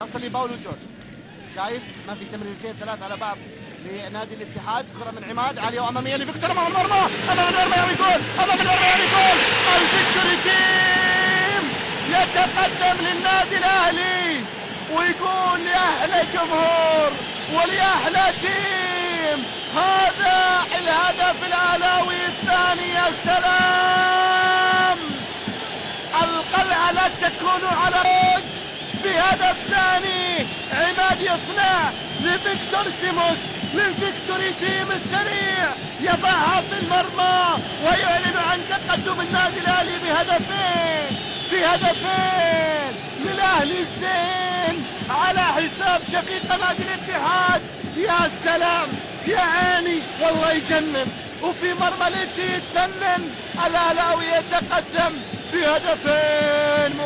وصل لباولو جورج، شايف ما في تمريرتين ثلاث على بعض لنادي الاتحاد. كرة من عماد عالية وأمامية لفيكتور أمام المرمى، أمام المرمى يرمي جول، أمام المرمى يرمي جول. الفيكتوري تيم يتقدم للنادي الأهلي ويقول يا أحلى جمهور ويا أحلى تيم، هذا الهدف الأهلاوي الثاني. يا سلام، القلعة لا تكون على رد بهدف ثاني. عماد يصنع لفيكتور سيموس، للفيكتوري تيم السريع يضعها في المرمى ويعلن عن تقدم النادي الاهلي بهدفين للاهلي الزين على حساب شقيق نادي الاتحاد. يا سلام يا عيني، والله يجنن. وفي مرمى الاتي يتفنن، الاهلاوي يتقدم بهدفين